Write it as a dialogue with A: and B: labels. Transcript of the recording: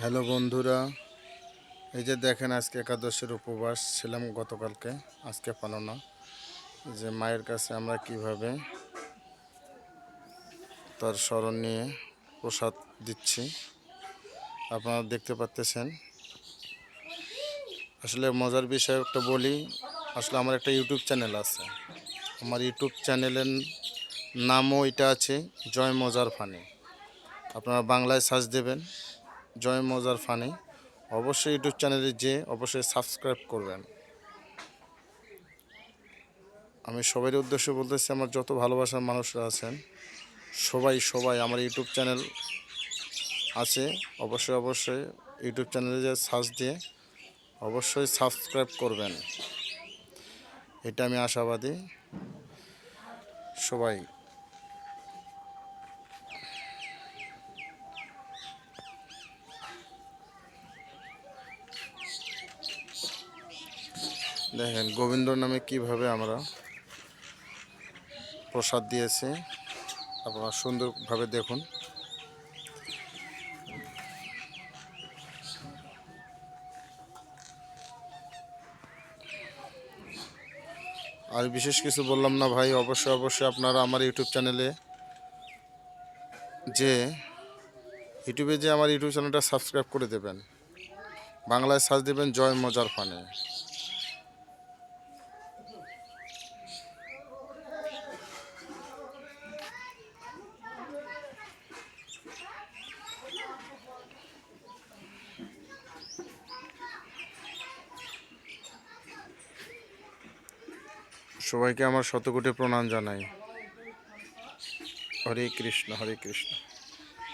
A: Hello বন্ধুরা, এই যে দেখেন আজকে একাদশের উপবাস ছিলাম গতকালকে, আজকে পালনা। যে মায়ের কাছে আমরা কিভাবে তার স্মরণ নিয়ে প্রসাদ দিচ্ছি আপনারা দেখতে পাচ্ছেন। আসলে মজার বিষয় একটা বলি, আসলে আমার একটা ইউটিউব চ্যানেল আছে। আমার ইউটিউব চ্যানেলের নামও এটা আছে, জয় মজার ফানি। আপনারা বাংলায় সার্চ দেবেন জয় মজার ফানি। অবশ্যই ইউটিউব চ্যানেলে অবশ্যই সাবস্ক্রাইব করবেন। আমি সবাই উদ্দেশ্যে বলতেছি, আমার যত ভালোবাসার মানুষরা আছেন সবাই আমার ইউটিউব চ্যানেল আছে, অবশ্যই ইউটিউব চ্যানেলে যে সার্চ দিয়ে অবশ্যই সাবস্ক্রাইব করবেন, এটা আমি আশাবাদী। সবাই দেখেন গোবিন্দ নামে কিভাবে আমরা প্রসাদ দিয়েছি, আপনারা সুন্দরভাবে দেখুন। আর বিশেষ কিছু বললাম না ভাই, অবশ্যই আপনারা আমার ইউটিউব চ্যানেলে যে আমার ইউটিউব চ্যানেলটা সাবস্ক্রাইব করে দেবেন। বাংলায় সার্চ দেবেন জয় মজার ফানে। সবাইকে আমার শতকোটি প্রণাম জানাই। হরে কৃষ্ণ হরে কৃষ্ণ।